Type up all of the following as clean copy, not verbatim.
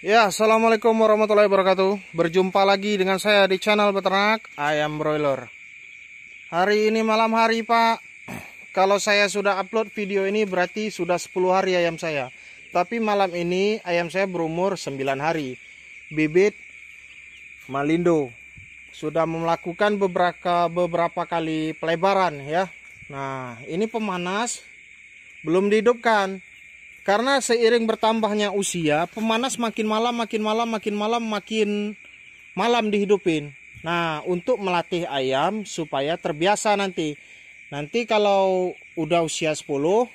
Ya, assalamualaikum warahmatullahi wabarakatuh. Berjumpa lagi dengan saya di channel peternak ayam broiler. Hari ini malam hari, Pak. Kalau saya sudah upload video ini berarti sudah 10 hari ayam saya. Tapi malam ini ayam saya berumur 9 hari. Bibit Malindo. Sudah melakukan beberapa kali pelebaran ya. Nah, ini pemanas belum dihidupkan. Karena seiring bertambahnya usia, pemanas makin malam dihidupin. Nah, untuk melatih ayam supaya terbiasa nanti. Nanti kalau udah usia 10,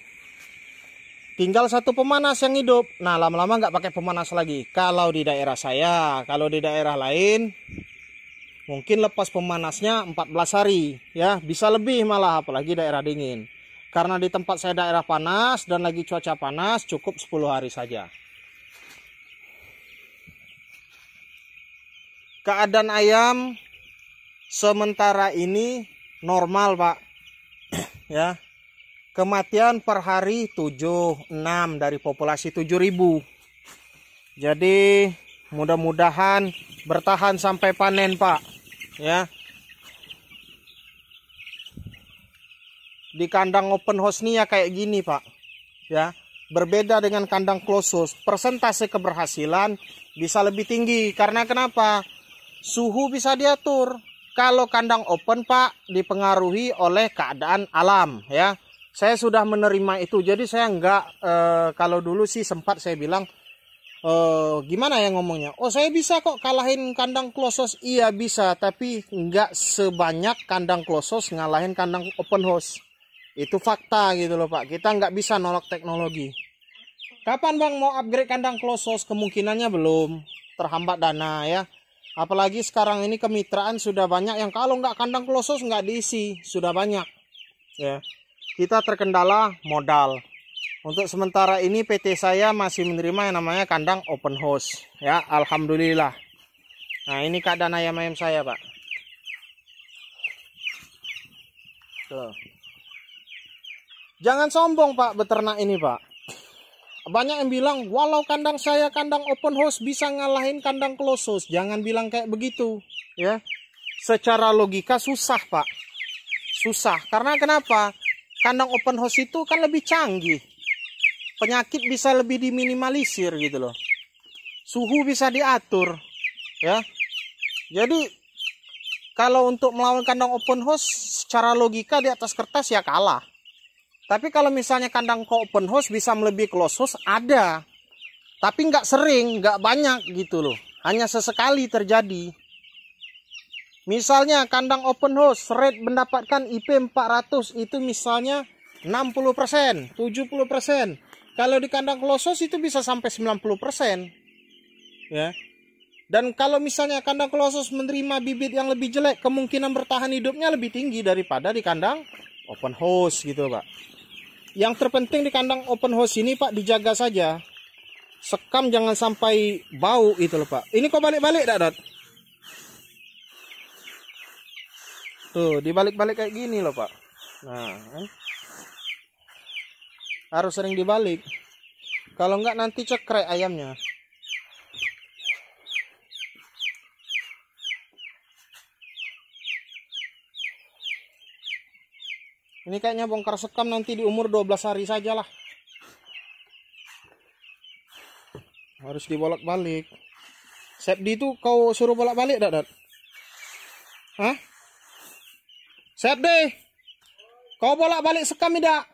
tinggal satu pemanas yang hidup. Nah, lama-lama nggak pakai pemanas lagi. Kalau di daerah saya, kalau di daerah lain, mungkin lepas pemanasnya 14 hari. Ya, bisa lebih malah, apalagi daerah dingin. Karena di tempat saya daerah panas dan lagi cuaca panas, cukup 10 hari saja. Keadaan ayam sementara ini normal, Pak. Ya. Kematian per hari 7-6 dari populasi 7.000. Jadi mudah-mudahan bertahan sampai panen, Pak. Ya. Di kandang open house nih ya kayak gini, Pak. Ya, berbeda dengan kandang close house. Persentase keberhasilan bisa lebih tinggi. Karena kenapa? Suhu bisa diatur. Kalau kandang open, Pak, dipengaruhi oleh keadaan alam, ya. Saya sudah menerima itu. Jadi saya enggak, kalau dulu sih sempat saya bilang, gimana ya ngomongnya? Oh, saya bisa kok kalahin kandang close house. Iya bisa, tapi enggak sebanyak kandang close house ngalahin kandang open house. Itu fakta gitu loh, Pak. Kita nggak bisa nolak teknologi. Kapan Bang mau upgrade kandang close house? Kemungkinannya belum. Terhambat dana ya. Apalagi sekarang ini kemitraan sudah banyak yang kalau nggak kandang close house nggak diisi. Sudah banyak. Ya. Kita terkendala modal. Untuk sementara ini PT saya masih menerima yang namanya kandang open house. Ya, alhamdulillah. Nah, ini keadaan ayam-ayam saya, Pak. Tuh. Jangan sombong, Pak, beternak ini, Pak. Banyak yang bilang, walau kandang saya kandang open house bisa ngalahin kandang close house. Jangan bilang kayak begitu, ya. Secara logika susah, Pak. Susah. Karena kenapa? Kandang open house itu kan lebih canggih. Penyakit bisa lebih diminimalisir gitu loh. Suhu bisa diatur, ya. Jadi kalau untuk melawan kandang open house secara logika di atas kertas ya kalah. Tapi kalau misalnya kandang open house bisa melebihi close house, ada. Tapi nggak sering, nggak banyak gitu loh. Hanya sesekali terjadi. Misalnya kandang open house, rate mendapatkan IP 400 itu misalnya 60%, 70%. Kalau di kandang close house itu bisa sampai 90%. Ya. Dan kalau misalnya kandang close house menerima bibit yang lebih jelek, kemungkinan bertahan hidupnya lebih tinggi daripada di kandang open house gitu, Pak. Yang terpenting di kandang open house ini, Pak, dijaga saja. Sekam jangan sampai bau itu loh, Pak. Ini kok balik-balik dak, Dot? Tuh, dibalik-balik kayak gini loh, Pak. Nah, harus sering dibalik. Kalau enggak nanti cekrek ayamnya. Ini kayaknya bongkar sekam nanti di umur 12 hari sajalah. Harus dibolak-balik. Sepdi itu kau suruh bolak-balik dak, Dot? Hah? Sepdi, kau bolak-balik sekam tidak?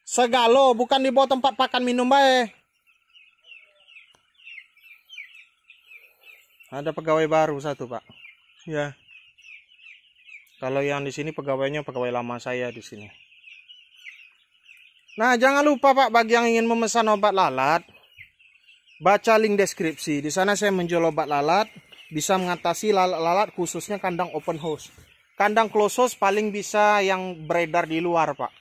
Segalo, bukan di bawah tempat pakan minum bae. Ada pegawai baru satu, Pak. Ya. Kalau yang di sini pegawainya pegawai lama saya di sini. Nah, jangan lupa, Pak, bagi yang ingin memesan obat lalat, baca link deskripsi. Di sana saya menjual obat lalat, bisa mengatasi lalat-lalat khususnya kandang open house. Kandang close house paling bisa yang beredar di luar, Pak.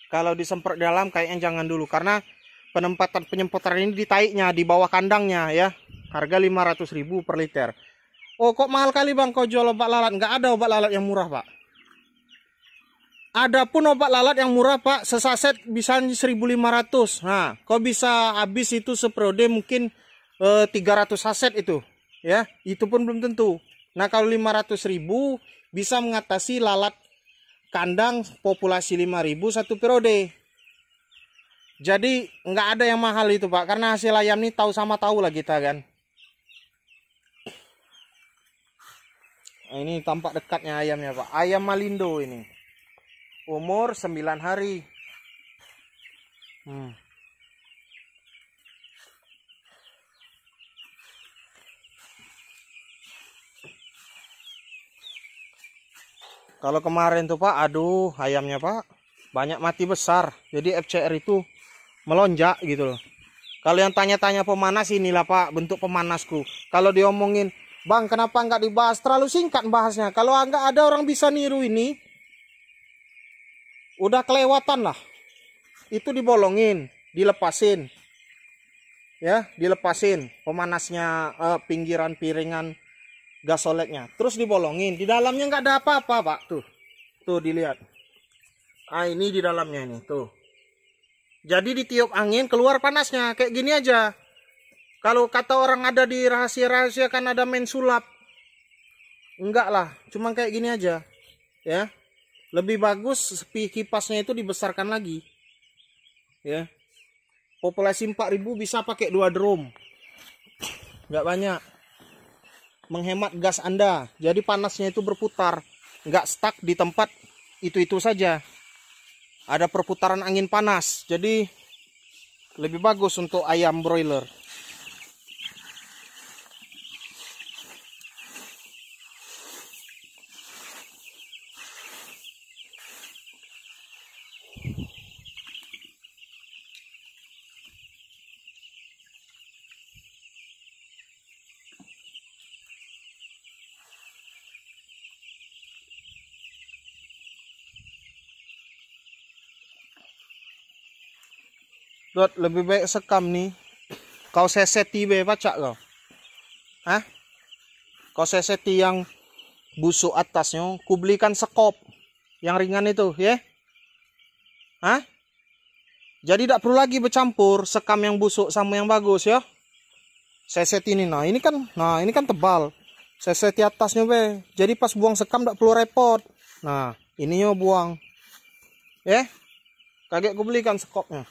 Kalau disemprot dalam kayaknya jangan dulu karena penyemprotan ini di taiknya, di bawah kandangnya ya. Harga 500.000 per liter. Oh, kok mahal kali Bang kau jual obat lalat? Nggak ada obat lalat yang murah, Pak. Adapun obat lalat yang murah Pak, sesaset bisa 1.500. Nah, kau bisa habis itu seperiode mungkin 300 saset itu. Ya, itu pun belum tentu. Nah, kalau 500.000 bisa mengatasi lalat kandang populasi 5.000 satu periode. Jadi nggak ada yang mahal itu Pak, karena hasil ayam ini tahu sama tahu lah kita kan. Nah, ini tampak dekatnya ayamnya Pak. Ayam Malindo ini. Umur 9 hari. Kalau kemarin tuh Pak, aduh ayamnya Pak, banyak mati besar. Jadi FCR itu melonjak gitu loh. Kalau yang tanya-tanya pemanas, inilah Pak bentuk pemanasku. Kalau diomongin, Bang kenapa nggak dibahas, terlalu singkat bahasnya. Kalau nggak ada orang bisa niru ini, udah kelewatan lah. Itu dibolongin, dilepasin. Ya, dilepasin pemanasnya, pinggiran piringan gasoleknya. Terus dibolongin. Di dalamnya nggak ada apa-apa Pak. Tuh dilihat. Ah, ini di dalamnya ini. Tuh. Jadi ditiup angin keluar panasnya. Kayak gini aja. Kalau kata orang ada di rahasia-rahasia kan ada main sulap. Enggak lah. Cuma kayak gini aja. Ya. Lebih bagus kipasnya itu dibesarkan lagi. Ya. Populasi 4.000 bisa pakai 2 drum. Nggak banyak. Menghemat gas Anda. Jadi panasnya itu berputar. Nggak stuck di tempat itu-itu saja. Ada perputaran angin panas. Jadi lebih bagus untuk ayam broiler. Dot, lebih baik sekam nih. Kau seseti be pacak kau. Hah? Kau seseti yang busuk atasnya, ku belikan sekop yang ringan itu, ya? Hah? Jadi tidak perlu lagi bercampur sekam yang busuk sama yang bagus ya. Seset ini nah ini kan tebal. Seseti atasnya be. Jadi pas buang sekam tidak perlu repot. Nah, ininya buang. Ya? Kaget ku belikan sekopnya.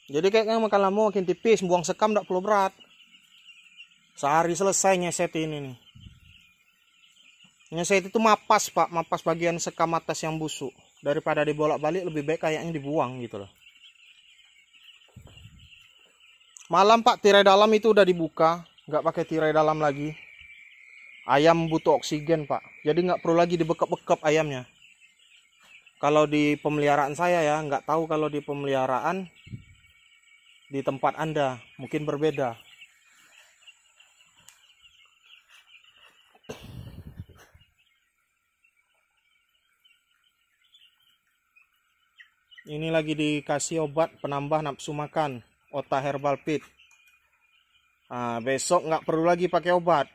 Jadi kayaknya makan lama makin tipis, buang sekam tidak perlu berat. Sehari selesai nyeset ini nih. Nyeset itu mapas Pak, mapas bagian sekam atas yang busuk. Daripada dibolak-balik lebih baik kayaknya dibuang gitu loh. Malam Pak tirai dalam itu udah dibuka, nggak pakai tirai dalam lagi. Ayam butuh oksigen Pak, jadi nggak perlu lagi dibekap-bekap ayamnya. Kalau di pemeliharaan saya ya, nggak tahu kalau di pemeliharaan di tempat Anda mungkin berbeda. Ini lagi dikasih obat penambah nafsu makan, Ota Herbal Feed. Nah, besok nggak perlu lagi pakai obat.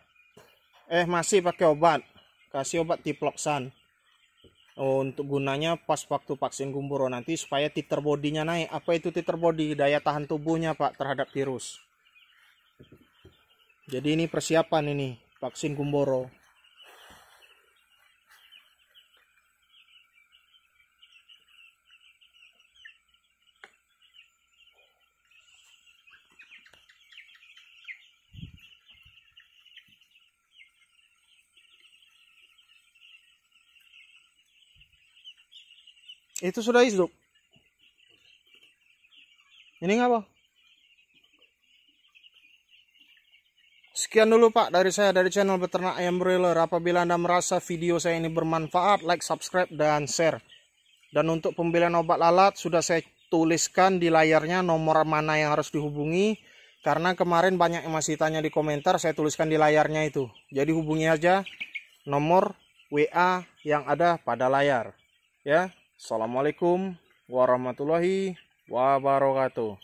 Masih pakai obat. Kasih obat Tiploksan. Untuk gunanya pas waktu vaksin gumboro nanti supaya titer bodinya naik. Apa itu titer body? Daya tahan tubuhnya Pak terhadap virus. Jadi ini persiapan ini vaksin gumboro. Itu sudah hidup. Ini ngapa? Sekian dulu Pak dari saya dari channel Beternak Ayam Broiler. Apabila Anda merasa video saya ini bermanfaat, like, subscribe, dan share. Dan untuk pembelian obat lalat sudah saya tuliskan di layarnya nomor mana yang harus dihubungi. Karena kemarin banyak yang masih tanya di komentar, saya tuliskan di layarnya itu. Jadi hubungi aja nomor WA yang ada pada layar. Ya. Assalamualaikum warahmatullahi wabarakatuh.